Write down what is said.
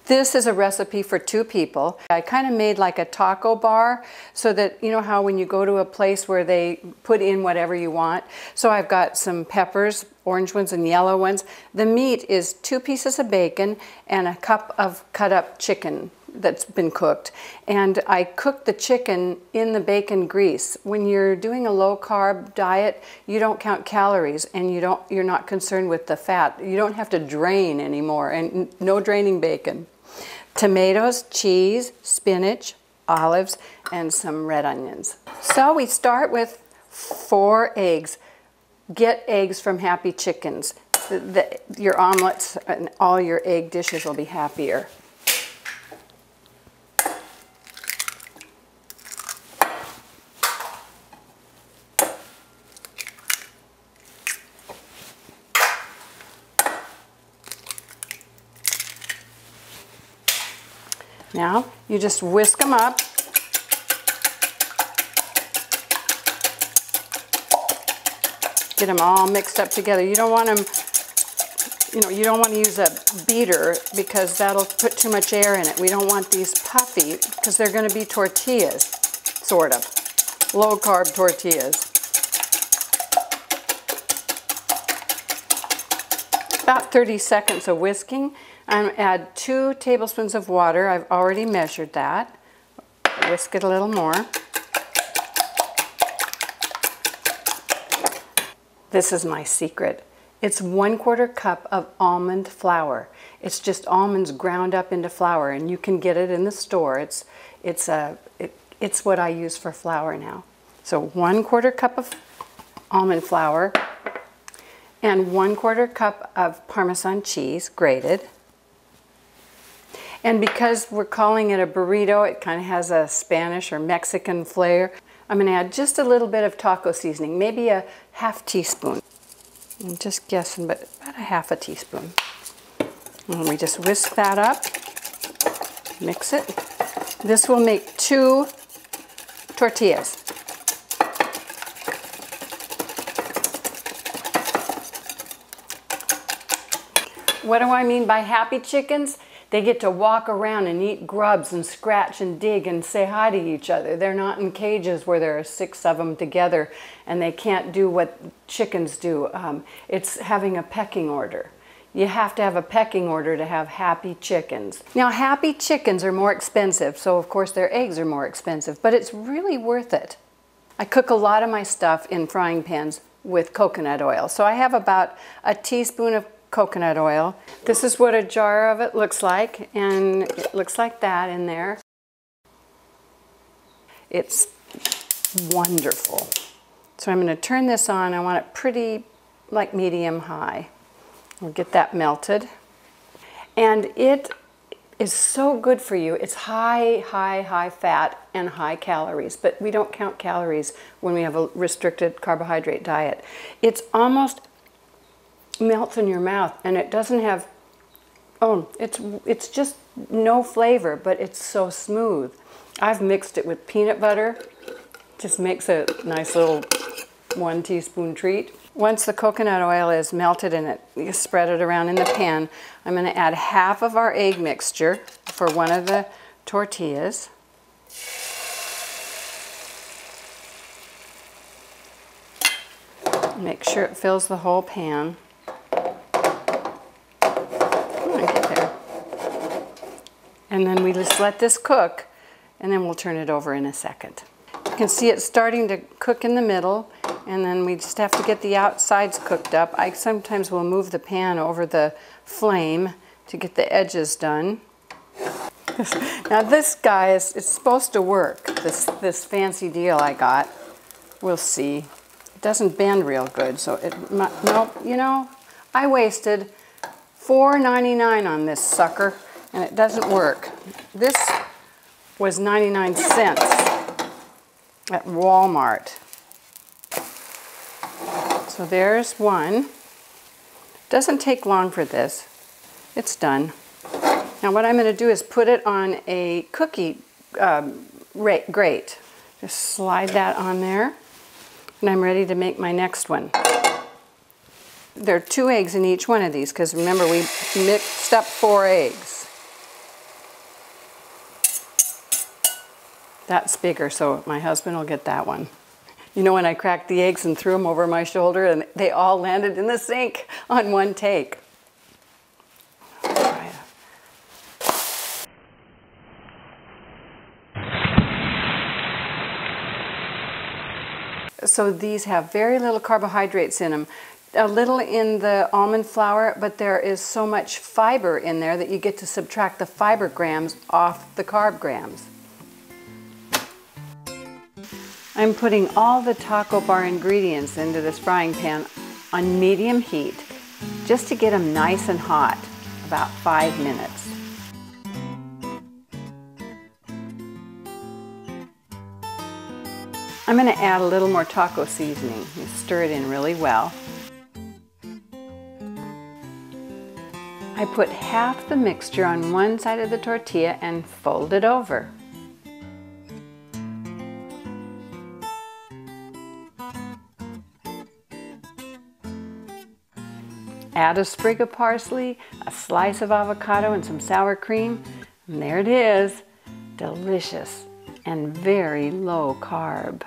This is a recipe for 2 people. I kind of made like a taco bar so that, you know how when you go to a place where they put in whatever you want. So I've got some peppers, orange ones and yellow ones. The meat is 2 pieces of bacon and a cup of cut up chicken that's been cooked. And I cooked the chicken in the bacon grease. When you're doing a low carb diet, you don't count calories and you're not concerned with the fat. You don't have to drain anymore, and no draining bacon. Tomatoes, cheese, spinach, olives, and some red onions. So we start with 4 eggs. Get eggs from Happy Chickens. Your omelets and all your egg dishes will be happier. Now, you just whisk them up. Get them all mixed up together. You don't want them, you don't want to use a beater because that'll put too much air in it. We don't want these puffy because they're going to be tortillas, sort of. Low carb tortillas. About 30 seconds of whisking. I'm going to add 2 tablespoons of water. I've already measured that. Whisk it a little more. This is my secret. It's 1/4 cup of almond flour. It's just almonds ground up into flour, and you can get it in the store. It's what I use for flour now. So 1/4 cup of almond flour and 1/4 cup of Parmesan cheese, grated. And because we're calling it a burrito, it kind of has a Spanish or Mexican flair. I'm going to add just a little bit of taco seasoning, maybe a ½ teaspoon. I'm just guessing, but about a ½ teaspoon. And we just whisk that up, mix it. This will make 2 tortillas. What do I mean by Happy Chickens? They get to walk around and eat grubs and scratch and dig and say hi to each other. They're not in cages where there are 6 of them together and they can't do what chickens do. It's having a pecking order. You have to have a pecking order to have happy chickens. Now, happy chickens are more expensive, so of course their eggs are more expensive, but it's really worth it. I cook a lot of my stuff in frying pans with coconut oil. So I have about a teaspoon of coconut oil. This is what a jar of it looks like, and it looks like that in there. It's wonderful. So I'm going to turn this on. I want it pretty, like medium high. We'll get that melted. And it is so good for you. It's high fat and high calories, but we don't count calories when we have a restricted carbohydrate diet. It's almost melts in your mouth, and it doesn't have, it's just no flavor, but it's so smooth. I've mixed it with peanut butter. Just makes a nice little 1 teaspoon treat. Once the coconut oil is melted in it, you spread it around in the pan. I'm going to add ½ of our egg mixture for one of the tortillas. Make sure it fills the whole pan. And then we just let this cook, and then we'll turn it over in a second. You can see it starting to cook in the middle, and then we just have to get the outsides cooked up. I sometimes will move the pan over the flame to get the edges done. Now this, guys, it's supposed to work, this fancy deal I got. We'll see. It doesn't bend real good, so nope, you know, I wasted $4.99 on this sucker. And it doesn't work. This was 99 cents at Walmart. So there's one. Doesn't take long for this. It's done. Now what I'm going to do is put it on a cookie grate. Just slide that on there. And I'm ready to make my next one. There are 2 eggs in each one of these because remember we mixed up 4 eggs. That's bigger, so my husband will get that one. You know, when I cracked the eggs and threw them over my shoulder and they all landed in the sink on one take. So these have very little carbohydrates in them. A little in the almond flour, but there is so much fiber in there that you get to subtract the fiber grams off the carb grams. I'm putting all the taco bar ingredients into this frying pan on medium heat just to get them nice and hot, about 5 minutes. I'm going to add a little more taco seasoning. You stir it in really well. I put half the mixture on one side of the tortilla and fold it over. Add a sprig of parsley, a slice of avocado, and some sour cream. And there it is, delicious and very low carb.